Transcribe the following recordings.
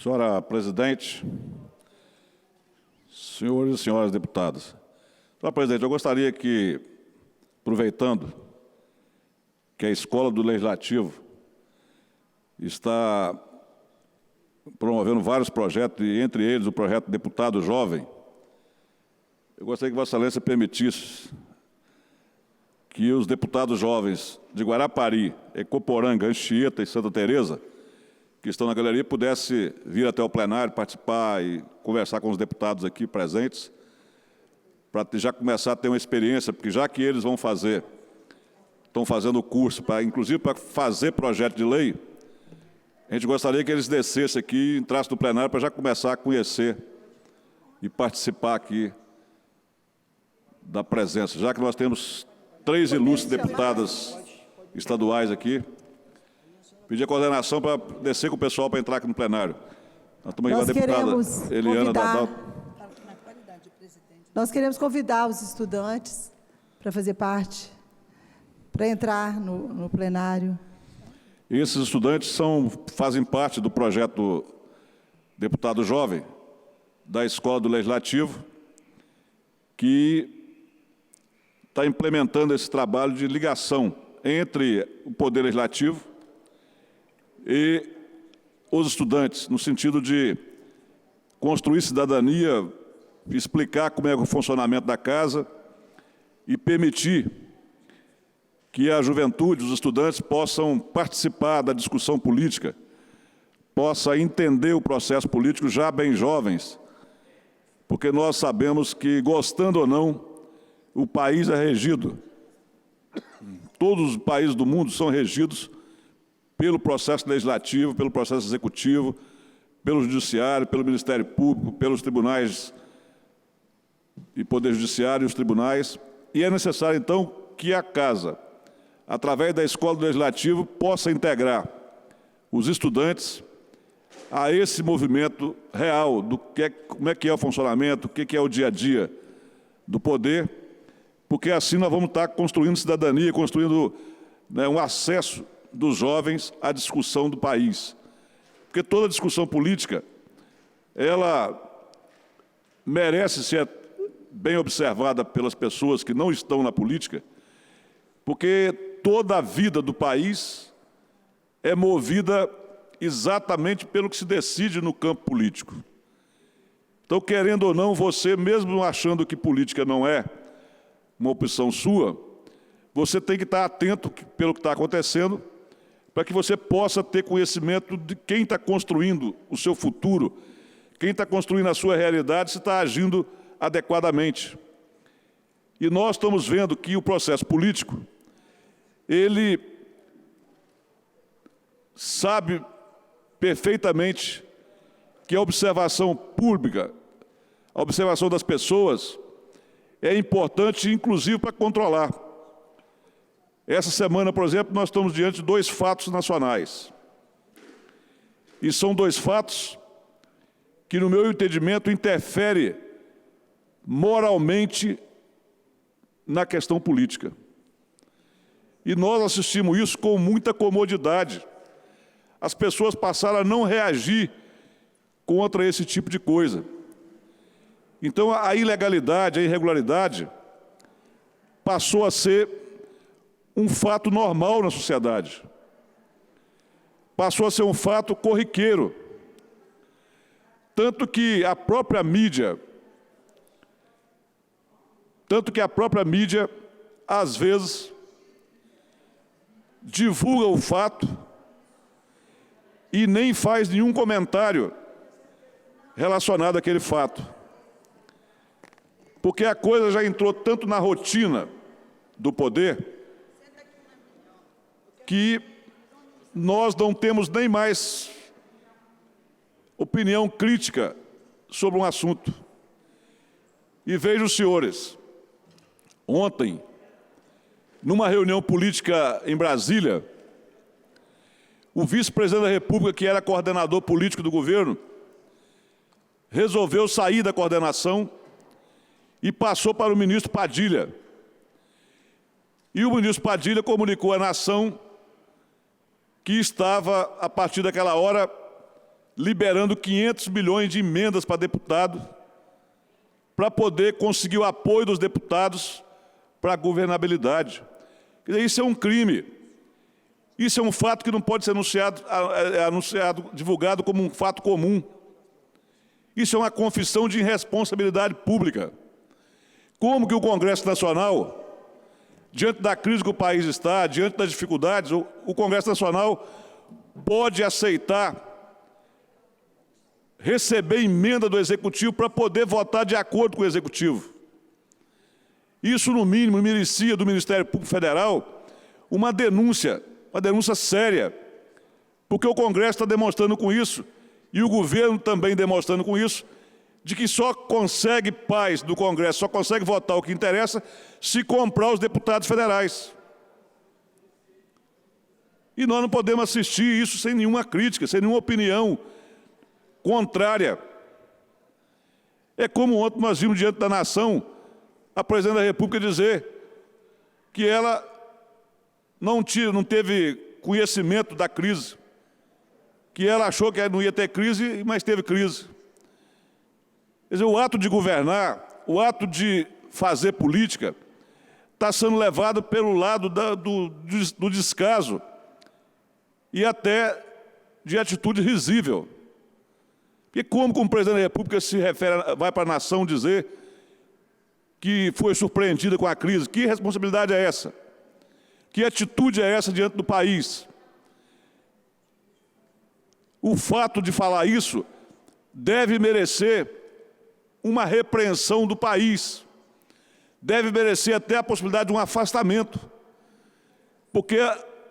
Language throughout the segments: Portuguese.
Senhora presidente, senhores e senhoras deputadas. Senhora presidente, eu gostaria que, aproveitando que a Escola do Legislativo está promovendo vários projetos, e entre eles o projeto Deputado Jovem, eu gostaria que Vossa Excelência permitisse que os deputados jovens de Guarapari, Ecoporanga, Anchieta e Santa Teresa, que estão na galeria, pudessem vir até o plenário, participar e conversar com os deputados aqui presentes, para já começar a ter uma experiência, porque já que eles estão fazendo o curso, inclusive para fazer projeto de lei, a gente gostaria que eles descessem aqui e entrassem no plenário para já começar a conhecer e participar aqui da presença, já que nós temos 3 ilustres deputadas estaduais aqui. Pedir a coordenação para descer com o pessoal para entrar aqui no plenário. Nós queremos convidar os estudantes para fazer parte, para entrar no plenário. Esses estudantes fazem parte do projeto Deputado Jovem, da Escola do Legislativo, que está implementando esse trabalho de ligação entre o Poder Legislativo e os estudantes, no sentido de construir cidadania, explicar como é o funcionamento da casa e permitir que a juventude, os estudantes, possam participar da discussão política, possa entender o processo político já bem jovens, porque nós sabemos que, gostando ou não, o país é regido, todos os países do mundo são regidos pelo processo legislativo, pelo processo executivo, pelo judiciário, pelo Ministério Público, pelos tribunais e Poder Judiciário e os tribunais. E é necessário, então, que a Casa, através da Escola do Legislativo, possa integrar os estudantes a esse movimento real, como é que é o funcionamento, o que é o dia a dia do poder, porque assim nós vamos estar construindo cidadania, construindo um acesso dos jovens à discussão do país. Porque toda discussão política, ela merece ser bem observada pelas pessoas que não estão na política, porque toda a vida do país é movida exatamente pelo que se decide no campo político. Então, querendo ou não, você, mesmo achando que política não é uma opção sua, você tem que estar atento pelo que está acontecendo, para que você possa ter conhecimento de quem está construindo o seu futuro, quem está construindo a sua realidade, se está agindo adequadamente. E nós estamos vendo que o processo político, ele sabe perfeitamente que a observação pública, a observação das pessoas, é importante, inclusive, para controlar. Essa semana, por exemplo, nós estamos diante de 2 fatos nacionais. E são 2 fatos que, no meu entendimento, interferem moralmente na questão política. E nós assistimos isso com muita comodidade. As pessoas passaram a não reagir contra esse tipo de coisa. Então, a ilegalidade, a irregularidade, passou a ser um fato normal na sociedade. Passou a ser um fato corriqueiro. Tanto que a própria mídia, às vezes, divulga o fato e nem faz nenhum comentário relacionado àquele fato. Porque a coisa já entrou tanto na rotina do poder que nós não temos nem mais opinião crítica sobre um assunto. E vejam, senhores, ontem, numa reunião política em Brasília, o vice-presidente da República, que era coordenador político do governo, resolveu sair da coordenação e passou para o ministro Padilha. E o ministro Padilha comunicou à nação que estava, a partir daquela hora, liberando 500 milhões de emendas para deputado, para poder conseguir o apoio dos deputados para a governabilidade. Quer dizer, isso é um crime. Isso é um fato que não pode ser divulgado como um fato comum. Isso é uma confissão de irresponsabilidade pública. Como que o Congresso Nacional, diante da crise que o país está, diante das dificuldades, o Congresso Nacional pode aceitar receber emenda do Executivo para poder votar de acordo com o Executivo? Isso, no mínimo, merecia do Ministério Público Federal uma denúncia séria, porque o Congresso está demonstrando com isso, e o governo também demonstrando com isso, de que só consegue paz do Congresso, só consegue votar o que interessa, se comprar os deputados federais. E nós não podemos assistir isso sem nenhuma crítica, sem nenhuma opinião contrária. É como ontem nós vimos diante da nação a Presidente da República dizer que ela não teve conhecimento da crise, que ela achou que não ia ter crise, mas teve crise. Quer dizer, o ato de governar, o ato de fazer política, está sendo levado pelo lado do descaso e até de atitude risível. Porque como o Presidente da República vai para a nação dizer que foi surpreendida com a crise? Que responsabilidade é essa? Que atitude é essa diante do país? O fato de falar isso deve merecer uma repreensão do país, deve merecer até a possibilidade de um afastamento, porque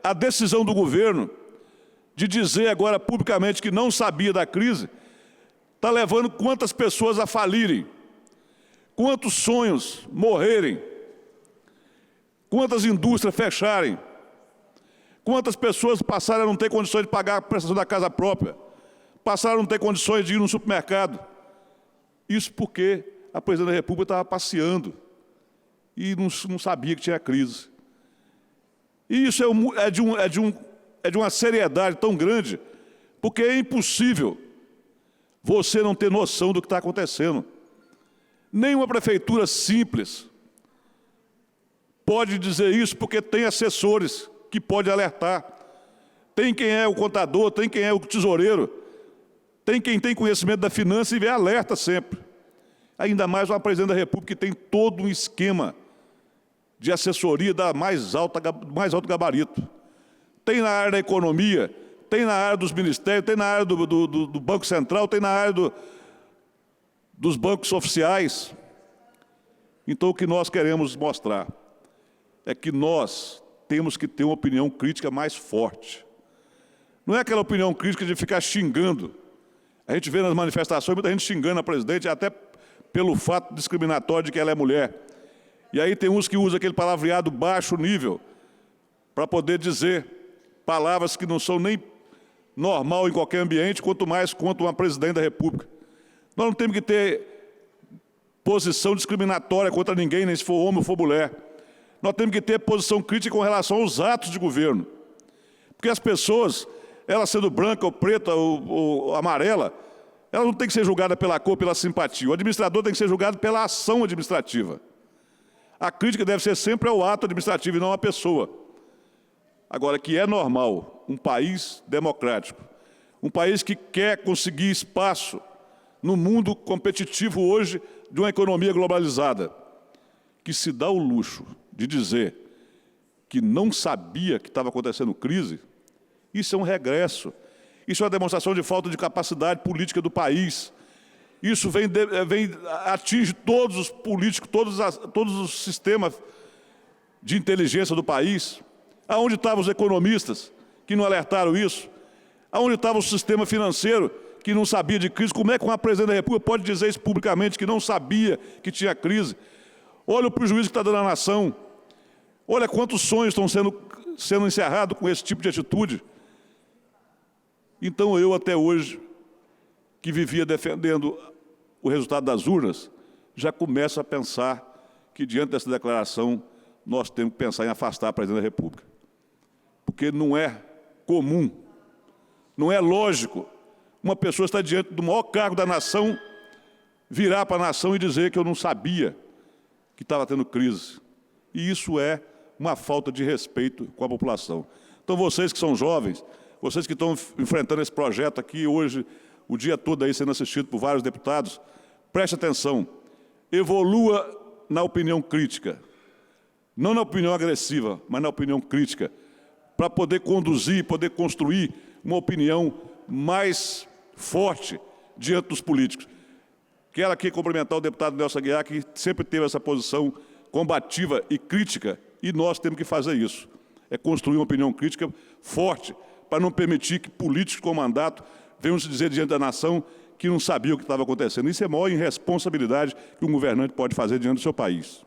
a decisão do governo de dizer agora publicamente que não sabia da crise está levando quantas pessoas a falirem, quantos sonhos morrerem, quantas indústrias fecharem, quantas pessoas passaram a não ter condições de pagar a prestação da casa própria, passaram a não ter condições de ir no supermercado. Isso porque a Presidente da República estava passeando e não sabia que tinha crise. E isso é de uma seriedade tão grande, porque é impossível você não ter noção do que está acontecendo. Nenhuma prefeitura simples pode dizer isso, porque tem assessores que podem alertar. Tem quem é o contador, tem quem é o tesoureiro, tem quem tem conhecimento da finança e vê alerta sempre. Ainda mais uma Presidente da República que tem todo um esquema de assessoria da mais alto gabarito. Tem na área da economia, tem na área dos ministérios, tem na área do Banco Central, tem na área dos bancos oficiais. Então, o que nós queremos mostrar é que nós temos que ter uma opinião crítica mais forte. Não é aquela opinião crítica de ficar xingando. A gente vê nas manifestações muita gente xingando a presidente, até pelo fato discriminatório de que ela é mulher. E aí tem uns que usam aquele palavreado baixo nível para poder dizer palavras que não são nem normal em qualquer ambiente, quanto mais contra uma Presidente da República. Nós não temos que ter posição discriminatória contra ninguém, nem se for homem ou for mulher. Nós temos que ter posição crítica com relação aos atos de governo. Porque as pessoas, ela sendo branca ou preta ou amarela, ela não tem que ser julgada pela cor, pela simpatia. O administrador tem que ser julgado pela ação administrativa. A crítica deve ser sempre ao ato administrativo e não à pessoa. Agora, que é normal um país democrático, um país que quer conseguir espaço no mundo competitivo hoje de uma economia globalizada, que se dá o luxo de dizer que não sabia que estava acontecendo crise, isso é um regresso. Isso é uma demonstração de falta de capacidade política do país. Isso atinge todos os políticos, todos os sistemas de inteligência do país. Aonde estavam os economistas que não alertaram isso? Aonde estava o sistema financeiro que não sabia de crise? Como é que uma Presidente da República pode dizer isso publicamente, que não sabia que tinha crise? Olha o prejuízo que está dando à nação. Olha quantos sonhos estão sendo encerrados com esse tipo de atitude. Então eu, até hoje, que vivia defendendo o resultado das urnas, já começo a pensar que, diante dessa declaração, nós temos que pensar em afastar a Presidente da República. Porque não é comum, não é lógico uma pessoa está diante do maior cargo da nação, virar para a nação e dizer que eu não sabia que estava tendo crise. E isso é uma falta de respeito com a população. Então, vocês que são jovens, vocês que estão enfrentando esse projeto aqui hoje, o dia todo aí sendo assistido por vários deputados, preste atenção, evolua na opinião crítica, não na opinião agressiva, mas na opinião crítica, para poder conduzir, poder construir uma opinião mais forte diante dos políticos. Quero aqui cumprimentar o deputado Nelson Aguiar, que sempre teve essa posição combativa e crítica, e nós temos que fazer isso. É construir uma opinião crítica forte, para não permitir que políticos com mandato venham se dizer diante da nação que não sabia o que estava acontecendo. Isso é a maior irresponsabilidade que um governante pode fazer diante do seu país.